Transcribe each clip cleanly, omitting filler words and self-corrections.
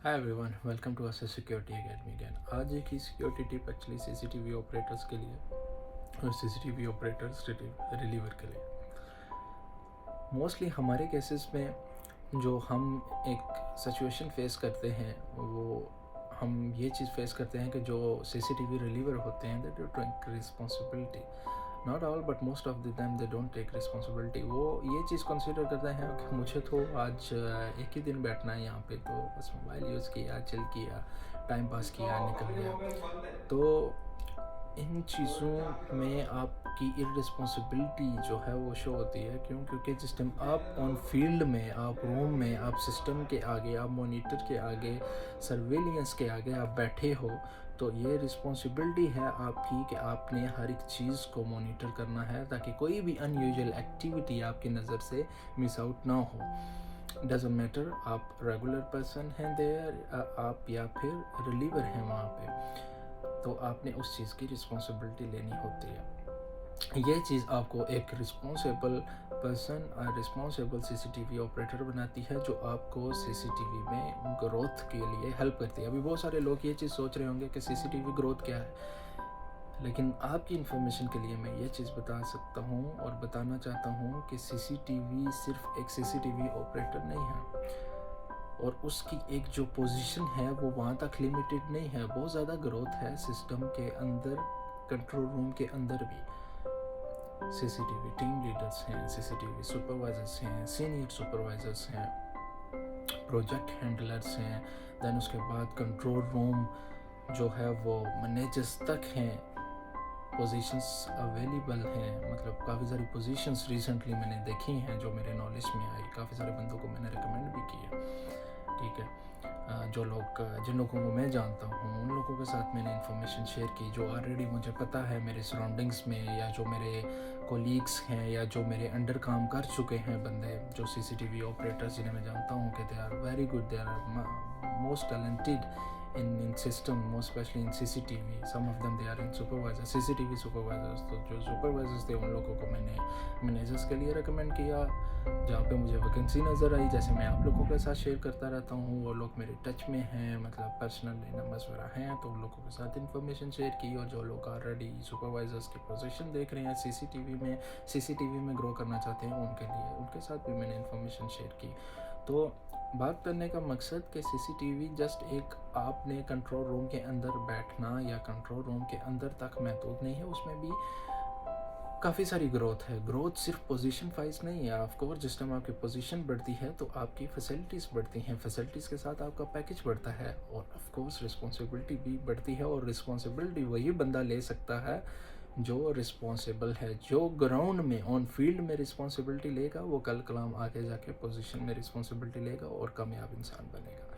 Hi everyone, welcome to Assess security academy again. आज एक ही security tip actually CCTV operators के लिए और सीसीटीवी ऑपरेटर्स रिलीवर के लिए। मोस्टली हमारे केसेस में जो हम एक सिचुएशन फेस करते हैं वो हम ये चीज़ फेस करते हैं कि जो सीसीटीवी रिलीवर होते हैं they don't take responsibility. Not all but most of the time they don't take responsibility. वो ये चीज़ कंसिडर करते हैं कि मुझे तो आज एक ही दिन बैठना है यहाँ पे, तो बस मोबाइल यूज़ किया, चिल किया, टाइम पास किया, निकल गया। तो इन चीज़ों में आपकी इररिस्पॉन्सिबिलिटी जो है वो शो होती है। क्यों? क्योंकि जिस टाइम आप ऑन फील्ड में, आप रूम में, आप सिस्टम के आगे, आप मॉनिटर के आगे, सर्वेलियंस के आगे आप बैठे हो, तो ये रिस्पॉन्सिबिलिटी है आपकी कि आपने हर एक चीज़ को मॉनिटर करना है ताकि कोई भी अनयूजुअल एक्टिविटी आपकी नज़र से मिस आउट ना हो। डजेंट मैटर आप रेगुलर पर्सन हैं देयर, आप या फिर रिलीवर हैं वहाँ पे, तो आपने उस चीज़ की रिस्पॉन्सिबिलिटी लेनी होती है। ये चीज़ आपको एक रिस्पॉन्सिबल पर्सन और रिस्पॉन्सिबल सीसीटीवी ऑपरेटर बनाती है, जो आपको सीसीटीवी में ग्रोथ के लिए हेल्प करती है। अभी बहुत सारे लोग ये चीज़ सोच रहे होंगे कि सीसीटीवी ग्रोथ क्या है, लेकिन आपकी इन्फॉर्मेशन के लिए मैं ये चीज़ बता सकता हूँ और बताना चाहता हूँ कि सीसीटीवी सिर्फ एक सीसीटीवी ऑपरेटर नहीं है, और उसकी एक जो पोजीशन है वो वहाँ तक लिमिटेड नहीं है। बहुत ज़्यादा ग्रोथ है सिस्टम के अंदर, कंट्रोल रूम के अंदर भी। सीसीटीवी टीम लीडर्स हैं, सीसीटीवी सुपरवाइजर्स हैं, सीनियर सुपरवाइजर्स हैं, प्रोजेक्ट हैंडलर्स हैं, देन उसके बाद कंट्रोल रूम जो है वो मैनेजर्स तक हैं, पोजीशंस अवेलेबल हैं। मतलब काफ़ी सारी पोजीशंस रिसेंटली मैंने देखी हैं जो मेरे नॉलेज में आई, काफ़ी सारे बंदों को मैंने रिकमेंड भी किया। ठीक है, जो लोग जिन लोगों को मैं जानता हूँ उन लोगों के साथ मैंने इन्फॉर्मेशन शेयर की जो ऑलरेडी मुझे पता है मेरे सराउंडिंग्स में, या जो मेरे कोलीग्स हैं, या जो मेरे अंडर काम कर चुके हैं बंदे, जो सीसीटीवी ऑपरेटर्स जिन्हें मैं जानता हूँ कि they are very good, they are most talented in system, most especially in CCTV. Some of them they are in supervisors, CCTV supervisors. तो जो supervisors थे उन लोगों को मैंने मैनेजर्स के लिए रिकमेंड किया, जहाँ पे मुझे वैकेंसी नज़र आई। जैसे मैं आप लोगों के साथ शेयर करता रहता हूँ, वो लोग मेरे टच में हैं, मतलब पर्सनली नंबर्स वगैरह हैं, तो उन लोगों के साथ इन्फॉर्मेशन शेयर की। और जो लोग ऑलरेडी सुपरवाइजर्स की पोजीशन देख रहे हैं सीसीटीवी में ग्रो करना चाहते हैं, उनके साथ भी मैंने इन्फॉर्मेशन शेयर की। तो बात करने का मकसद कि सीसीटीवी जस्ट एक आपने कंट्रोल रूम के अंदर बैठना या कंट्रोल रूम के अंदर तक महदूद नहीं है, उसमें भी काफ़ी सारी ग्रोथ है। ग्रोथ सिर्फ पोजीशन वाइज नहीं है। ऑफ कोर्स जिस टाइम आपकी पोजीशन बढ़ती है तो आपकी फैसिलिटीज़ बढ़ती हैं, फैसिलिटीज़ के साथ आपका पैकेज बढ़ता है, और ऑफ कोर्स रिस्पॉन्सिबिलिटी भी बढ़ती है। और रिस्पॉन्सिबिलिटी वही बंदा ले सकता है जो रिस्पॉन्सिबल है। जो ग्राउंड में ऑन फील्ड में रिस्पॉन्सिबिलिटी लेगा वो कल कलाम आगे जाके पोजीशन में रिस्पॉन्सिबिलिटी लेगा और कामयाब इंसान बनेगा।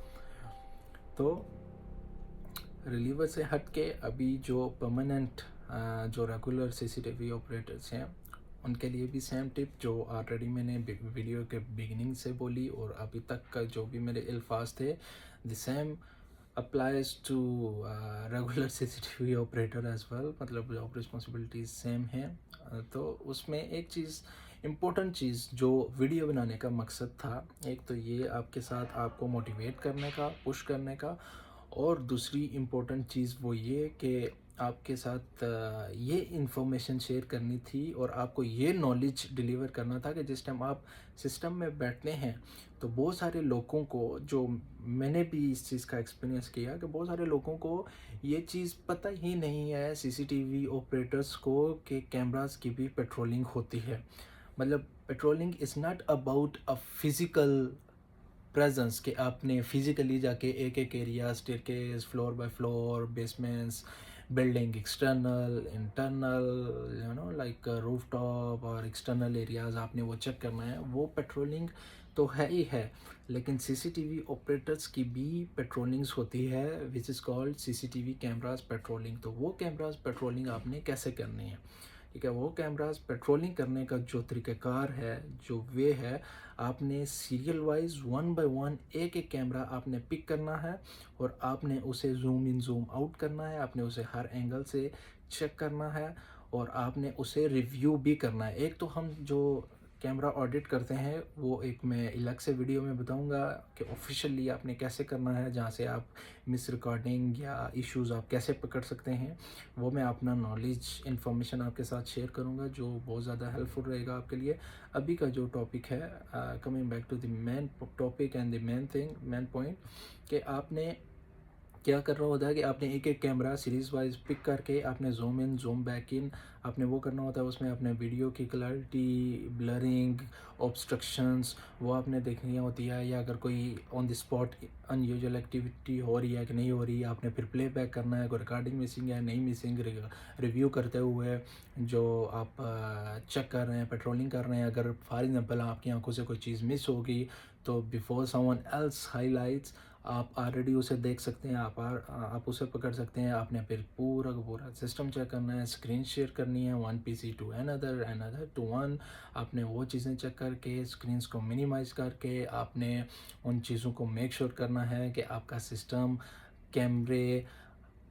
तो रिलीवर से हट के अभी जो परमानेंट जो रेगुलर सीसीटीवी ऑपरेटर्स हैं उनके लिए भी सेम टिप जो ऑलरेडी मैंने वीडियो के बिगिनिंग से बोली और अभी तक का जो भी मेरे अल्फाज थे, the same applies to regular CCTV operator as well. मतलब जॉब रिस्पॉन्सिबिलिटीज सेम हैं। तो उसमें एक चीज़, इम्पोर्टेंट चीज़ जो वीडियो बनाने का मकसद था, एक तो ये आपके साथ आपको मोटिवेट करने का, पुश करने का, और दूसरी इम्पोर्टेंट चीज़ वो ये कि आपके साथ ये इन्फॉर्मेशन शेयर करनी थी और आपको ये नॉलेज डिलीवर करना था कि जिस टाइम आप सिस्टम में बैठते हैं तो बहुत सारे लोगों को, जो मैंने भी इस चीज़ का एक्सपीरियंस किया कि बहुत सारे लोगों को ये चीज़ पता ही नहीं है सीसीटीवी ऑपरेटर्स को कि कैमरास की भी पेट्रोलिंग होती है। मतलब patrolling is not about a physical presence कि आपने फिजिकली जाके एक एक area, staircase, floor by floor, basements, building external, internal, like roof top और एक्सटर्नल एरियाज आपने वो चेक करना है। वो पेट्रोलिंग तो है ही है, लेकिन सीसीटीवी ऑपरेटर्स की भी पेट्रोलिंग्स होती है which is called CCTV cameras patrolling. तो वो कैमरास पेट्रोलिंग आपने कैसे करनी है? ठीक है, वो कैमरास पेट्रोलिंग करने का जो तरीक़ाकार है, जो वे है, आपने serial wise one by one एक एक कैमरा आपने पिक करना है और आपने उसे जूम इन जूम आउट करना है, आपने उसे हर एंगल से चेक करना है और आपने उसे रिव्यू भी करना है। एक तो हम जो कैमरा ऑडिट करते हैं वो एक मैं अलग से वीडियो में बताऊंगा कि ऑफिशियली आपने कैसे करना है, जहाँ से आप मिस रिकॉर्डिंग या इश्यूज़ आप कैसे पकड़ सकते हैं। वो मैं अपना नॉलेज इन्फॉर्मेशन आपके साथ शेयर करूंगा जो बहुत ज़्यादा हेल्पफुल रहेगा आपके लिए। अभी का जो टॉपिक है, coming back to the main topic and the main point, कि आपने क्या करना होता है कि आपने एक एक कैमरा सीरीज़ वाइज पिक करके आपने zoom in zoom back in आपने वो करना होता है। उसमें आपने वीडियो की क्लैरिटी, ब्लरिंग, ऑब्स्ट्रक्शंस वो आपने देखनी होती है, या अगर कोई on the spot unusual activity हो रही है कि नहीं हो रही है, आपने फिर प्ले बैक करना है, कोई रिकॉर्डिंग मिसिंग है नहीं मिसिंग, रिव्यू करते हुए जो आप चेक कर रहे हैं, पेट्रोलिंग कर रहे हैं। अगर फॉर एग्जांपल आपकी आंखों से कोई चीज़ मिस होगी तो बिफोर समवन एल्स हाईलाइट्स आप ऑलरेडी उसे देख सकते हैं, आप उसे पकड़ सकते हैं। आपने फिर पूरा का पूरा सिस्टम चेक करना है, स्क्रीन शेयर करनी है, one PC to another to one. आपने वो चीज़ें चेक करके स्क्रीन्स को मिनिमाइज़ करके आपने उन चीज़ों को मेक श्योर करना है कि आपका सिस्टम, कैमरे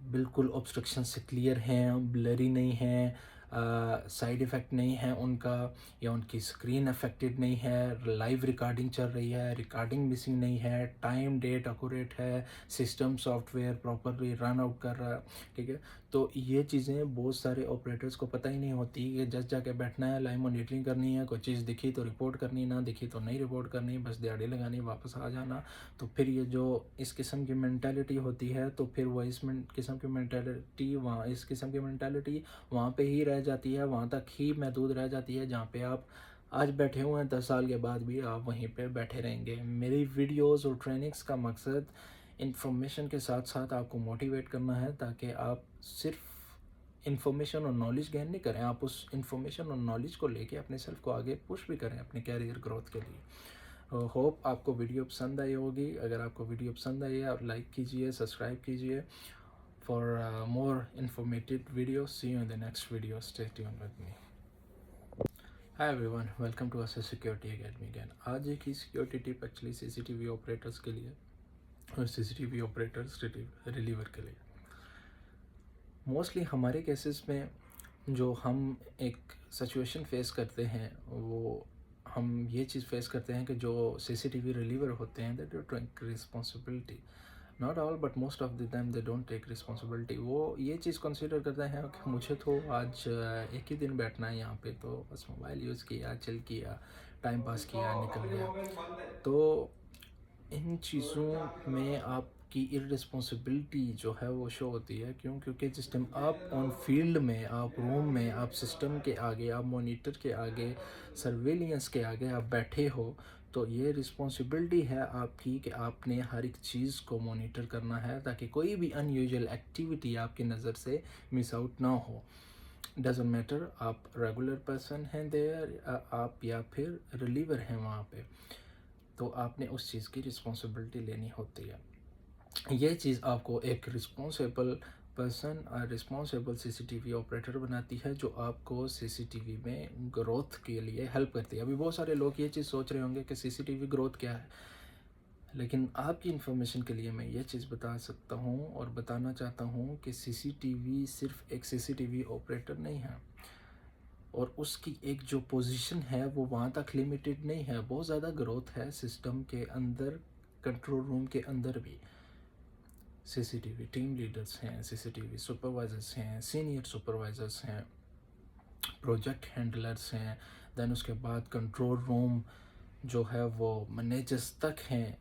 बिल्कुल ऑब्स्ट्रक्शन से क्लियर हैं, ब्लरी नहीं हैं, साइड इफ़ेक्ट नहीं है उनका, या उनकी स्क्रीन अफेक्टेड नहीं है, लाइव रिकॉर्डिंग चल रही है, रिकॉर्डिंग मिसिंग नहीं है, टाइम डेट एक्यूरेट है, system software properly run out कर रहा है। ठीक है, तो ये चीज़ें बहुत सारे ऑपरेटर्स को पता ही नहीं होती कि जस्ट जाके बैठना है, लाइव मॉनिटरिंग करनी है, कोई चीज़ दिखी तो रिपोर्ट करनी, ना दिखी तो नहीं रिपोर्ट करनी, बस दिहाड़ी लगानी, वापस आ जाना। तो फिर ये जो इस किस्म की मैंटेलिटी होती है, तो फिर वो किस्म की मैंटेलिटी वहाँ इस किस्म की मैंटेलिटी वहाँ पे ही रह जाती है, वहाँ तक ही महदूद रह जाती है जहाँ पे आप आज बैठे हुए हैं, 10 साल के बाद भी आप वहीं पे बैठे रहेंगे। मेरी वीडियोस और ट्रेनिंग्स का मकसद इंफॉर्मेशन के साथ साथ आपको मोटिवेट करना है, ताकि आप सिर्फ इंफॉर्मेशन और नॉलेज गेन नहीं करें, आप उस इंफॉर्मेशन और नॉलेज को लेके अपने सेल्फ को आगे पुश भी करें अपने कैरियर ग्रोथ के लिए। होप आपको वीडियो पसंद आई होगी। अगर आपको वीडियो पसंद आई है आप लाइक कीजिए, सब्सक्राइब कीजिए for more informative videos. See you in the next video. Stay tuned with me. Hi everyone, welcome to Assess Security Academy again. आज एक ही security tip actually CCTV operators के लिए और सीसीटीवी ऑपरेटर्स रिलीवर के लिए। Mostly हमारे cases में जो हम एक सिचुएशन फेस करते हैं, वो हम ये चीज़ फेस करते हैं कि जो सीसीटीवी रिलीवर होते हैं, they don't take responsibility. Not all but most of the time they don't take responsibility. वो ये चीज़ कंसिडर करते हैं कि मुझे तो आज एक ही दिन बैठना है यहाँ पे, तो बस मोबाइल यूज़ किया, चिल किया, टाइम पास किया, निकल गया। तो इन चीज़ों में आपकी इररिस्पॉन्सिबिलिटी जो है वो शो होती है। क्यों? क्योंकि जिस टाइम आप ऑन फील्ड में, आप रूम में, आप सिस्टम के आगे, आप मॉनिटर के आगे, सर्वेलियंस के आगे आप बैठे हो, तो ये रिस्पॉन्सिबिलिटी है आपकी कि आपने हर एक चीज़ को मॉनिटर करना है, ताकि कोई भी अनयूजुअल एक्टिविटी आपकी नज़र से मिस आउट ना हो। डजेंट मैटर आप रेगुलर पर्सन हैं देयर, आप या फिर रिलीवर हैं वहाँ पे, तो आपने उस चीज़ की रिस्पॉन्सिबिलिटी लेनी होती है। ये चीज़ आपको एक रिस्पॉन्सिबल पर्सन और रिस्पॉन्सिबल सीसीटीवी ऑपरेटर बनाती है, जो आपको सीसीटीवी में ग्रोथ के लिए हेल्प करती है। अभी बहुत सारे लोग ये चीज़ सोच रहे होंगे कि सीसीटीवी ग्रोथ क्या है, लेकिन आपकी इन्फॉर्मेशन के लिए मैं ये चीज़ बता सकता हूँ और बताना चाहता हूँ कि सीसीटीवी सिर्फ एक सीसीटीवी ऑपरेटर नहीं है, और उसकी एक जो पोजीशन है वो वहाँ तक लिमिटेड नहीं है। बहुत ज़्यादा ग्रोथ है सिस्टम के अंदर, कंट्रोल रूम के अंदर भी। सीसीटीवी टीम लीडर्स हैं, सीसीटीवी सुपरवाइजर्स हैं, सीनियर सुपरवाइजर्स हैं, प्रोजेक्ट हैंडलर्स हैं, देन उसके बाद कंट्रोल रूम जो है वो मैनेजर्स तक हैं,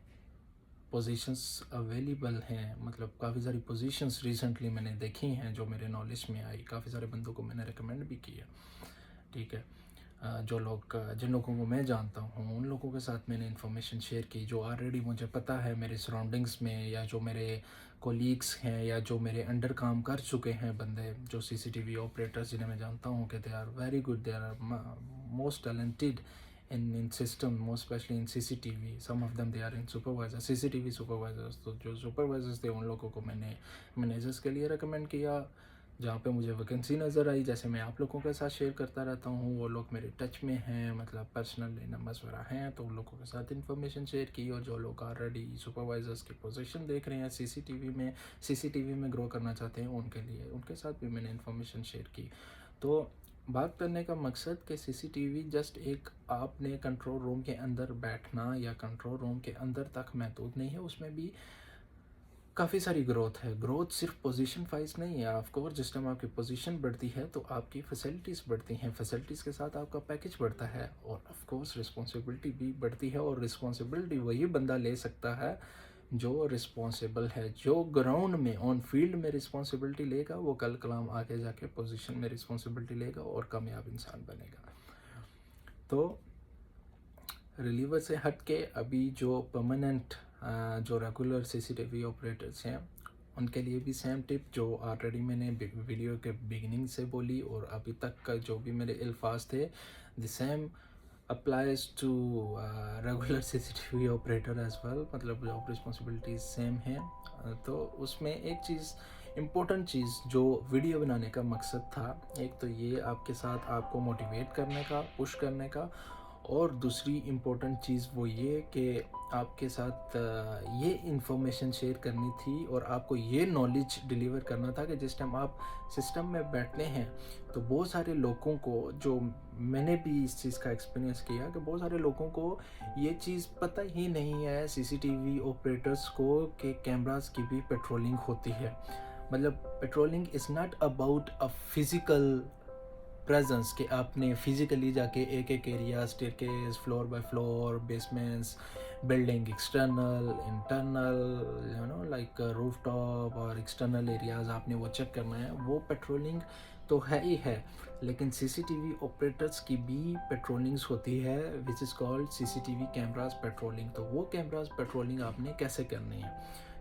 पोजीशंस अवेलेबल हैं। मतलब काफ़ी सारी पोजीशंस रिसेंटली मैंने देखी हैं जो मेरे नॉलेज में आई, काफ़ी सारे बंदों को मैंने रिकमेंड भी किया। ठीक है, जिन लोगों को मैं जानता हूँ उन लोगों के साथ मैंने इन्फॉर्मेशन शेयर की, जो ऑलरेडी मुझे पता है मेरे सराउंडिंग्स में, या जो मेरे कोलीग्स हैं, या जो मेरे अंडर काम कर चुके हैं बंदे, जो सीसीटीवी ऑपरेटर्स जिन्हें मैं जानता हूँ कि they are very good, they are most talented in system, most especially in CCTV. Some of them they are in supervisors, CCTV supervisors. तो जो supervisors थे उन लोगों को मैंने मैनेजर्स के लिए recommend किया, जहाँ पे मुझे वैकेंसी नज़र आई। जैसे मैं आप लोगों के साथ शेयर करता रहता हूँ, वो लोग मेरे टच में हैं, मतलब पर्सनली नंबर्स वगैरह हैं, तो उन लोगों के साथ इन्फॉर्मेशन शेयर की। और जो लोग ऑलरेडी सुपरवाइजर्स की पोजीशन देख रहे हैं सीसीटीवी में ग्रो करना चाहते हैं, उनके लिए उनके साथ भी मैंने इन्फॉर्मेशन शेयर की। तो बात करने का मकसद कि सीसीटीवी जस्ट एक आपने कंट्रोल रूम के अंदर बैठना या कंट्रोल रूम के अंदर तक महदूद नहीं है, उसमें भी काफ़ी सारी ग्रोथ है। ग्रोथ सिर्फ पोजीशन वाइज नहीं है। ऑफ कोर्स जिस टाइम आपकी पोजीशन बढ़ती है तो आपकी फैसिलिटीज़ बढ़ती हैं, फैसिलिटीज़ के साथ आपका पैकेज बढ़ता है और ऑफ कोर्स रिस्पॉन्सिबिलिटी भी बढ़ती है। और रिस्पॉन्सिबिलिटी वही बंदा ले सकता है जो रिस्पॉन्सिबल है, जो ग्राउंड में ऑन फील्ड में रिस्पॉन्सिबिलिटी लेगा, वो कल कलाम आगे जाके पोजीशन में रिस्पॉन्सिबिलिटी लेगा और कामयाब इंसान बनेगा। तो रिलीवर से हट के अभी जो परमानेंट जो रेगुलर सीसीटीवी ऑपरेटर्स हैं उनके लिए भी सेम टिप जो ऑलरेडी मैंने वीडियो के बिगिनिंग से बोली और अभी तक का जो भी मेरे अल्फाज थे, the same applies to regular CCTV operator as well. मतलब जॉब रिस्पॉन्सिबिलिटीज सेम हैं। तो उसमें एक चीज़ इम्पोर्टेंट चीज़ जो वीडियो बनाने का मकसद था, एक तो ये आपके साथ आपको मोटिवेट करने का, पुश करने का, और दूसरी इम्पोर्टेंट चीज़ वो ये कि आपके साथ ये इन्फॉर्मेशन शेयर करनी थी और आपको ये नॉलेज डिलीवर करना था कि जिस टाइम आप सिस्टम में बैठते हैं तो बहुत सारे लोगों को, जो मैंने भी इस चीज़ का एक्सपीरियंस किया कि बहुत सारे लोगों को ये चीज़ पता ही नहीं है सीसीटीवी ऑपरेटर्स को कि कैमरास की भी पेट्रोलिंग होती है। मतलब patrolling is not about a physical presence कि आपने फिजिकली जाके एक एक area, staircase, floor by floor, basements, building external, internal, like roof top और एक्सटर्नल एरियाज आपने वो चेक करना है। वो पेट्रोलिंग तो है ही है, लेकिन सीसीटीवी ऑपरेटर्स की भी पेट्रोलिंग्स होती है which is called CCTV cameras patrolling. तो वो कैमरास पेट्रोलिंग आपने कैसे करनी है,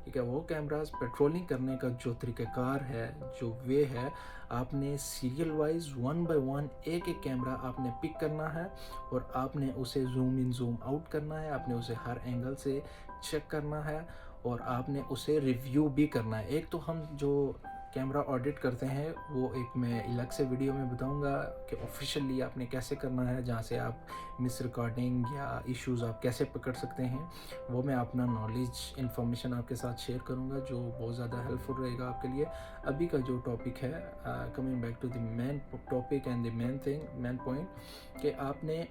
ठीक है। वो कैमरास पेट्रोलिंग करने का जो तरीक़ाकार है, जो वे है, आपने सीरियल वाइज 1 बाय 1 एक एक कैमरा आपने पिक करना है और आपने उसे जूम इन जूम आउट करना है, आपने उसे हर एंगल से चेक करना है और आपने उसे रिव्यू भी करना है। एक तो हम जो कैमरा ऑडिट करते हैं वो एक मैं अलग से वीडियो में बताऊंगा कि ऑफिशियली आपने कैसे करना है, जहाँ से आप मिस रिकॉर्डिंग या इश्यूज़ आप कैसे पकड़ सकते हैं। वो मैं अपना नॉलेज इन्फॉर्मेशन आपके साथ शेयर करूंगा जो बहुत ज़्यादा हेल्पफुल रहेगा आपके लिए। अभी का जो टॉपिक है, coming back to the main topic and the main point, कि आपने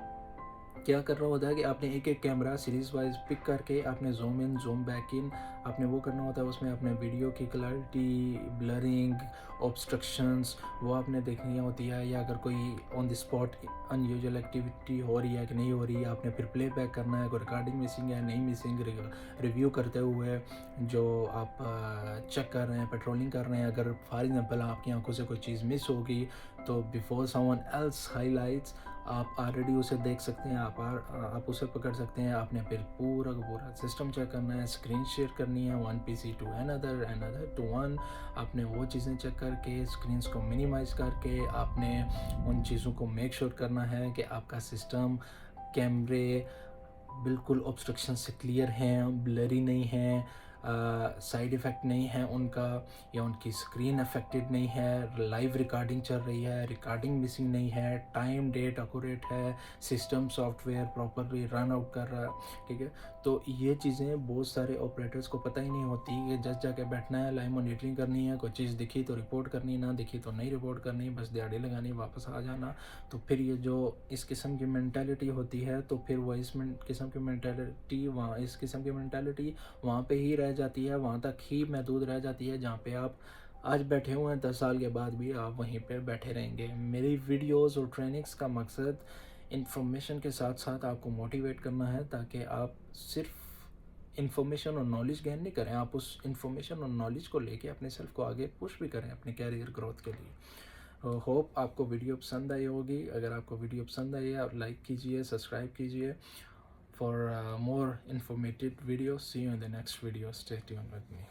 क्या करना होता है कि आपने एक एक कैमरा सीरीज़ वाइज पिक करके आपने zoom in zoom back in आपने वो करना होता है। उसमें अपने वीडियो की क्लैरिटी, ब्लरिंग, ऑब्स्ट्रक्शंस वो आपने देखनी होती है, या अगर कोई on the spot unusual activity हो रही है कि नहीं हो रही है, आपने फिर प्ले बैक करना है, कोई रिकॉर्डिंग मिसिंग है नहीं मिसिंग, रिव्यू करते हुए जो आप चेक कर रहे हैं, पेट्रोलिंग कर रहे हैं। अगर फॉर एग्जांपल आपकी आंखों से कोई चीज़ मिस होगी तो बिफोर समवन एल्स हाईलाइट्स आप ऑलरेडी उसे देख सकते हैं, आप उसे पकड़ सकते हैं। आपने फिर पूरा का पूरा सिस्टम चेक करना है, स्क्रीन शेयर करनी है, one PC to another to one. आपने वो चीज़ें चेक करके स्क्रीन्स को मिनिमाइज़ करके आपने उन चीज़ों को मेक श्योर करना है कि आपका सिस्टम, कैमरे बिल्कुल ऑब्स्ट्रक्शन से क्लियर हैं, ब्लरी नहीं हैं, साइड इफ़ेक्ट नहीं है उनका, या उनकी स्क्रीन अफेक्टेड नहीं है, लाइव रिकॉर्डिंग चल रही है, रिकॉर्डिंग मिसिंग नहीं है, टाइम डेट एक्यूरेट है, system software properly run out कर रहा है, ठीक है। तो ये चीज़ें बहुत सारे ऑपरेटर्स को पता ही नहीं होती कि जस्ट जाके बैठना है, लाइव मॉनिटरिंग करनी है, कोई चीज़ दिखी तो रिपोर्ट करनी, ना दिखी तो नहीं रिपोर्ट करनी, बस दिहाड़ी लगानी, वापस आ जाना। तो फिर ये जो इस किस्म की मैंटेलिटी होती है, तो फिर वो इस किस्म की मैंटेलिटी वहाँ, इस किस्म की मैंटेलिटी वहाँ पे ही रह जाती है, वहाँ तक ही महदूद रह जाती है जहाँ पे आप आज बैठे हुए हैं। 10 साल के बाद भी आप वहीं पे बैठे रहेंगे। मेरी वीडियोस और ट्रेनिंग्स का मकसद इन्फॉर्मेशन के साथ साथ आपको मोटिवेट करना है, ताकि आप सिर्फ इन्फॉर्मेशन और नॉलेज गेन नहीं करें, आप उस इन्फॉर्मेशन और नॉलेज को लेके अपने सेल्फ को आगे पुश भी करें अपने कैरियर ग्रोथ के लिए। होप आपको वीडियो पसंद आई होगी। अगर आपको वीडियो पसंद आई है आप लाइक कीजिए, सब्सक्राइब कीजिए for more informative videos. See you in the next video. Stay tuned with me.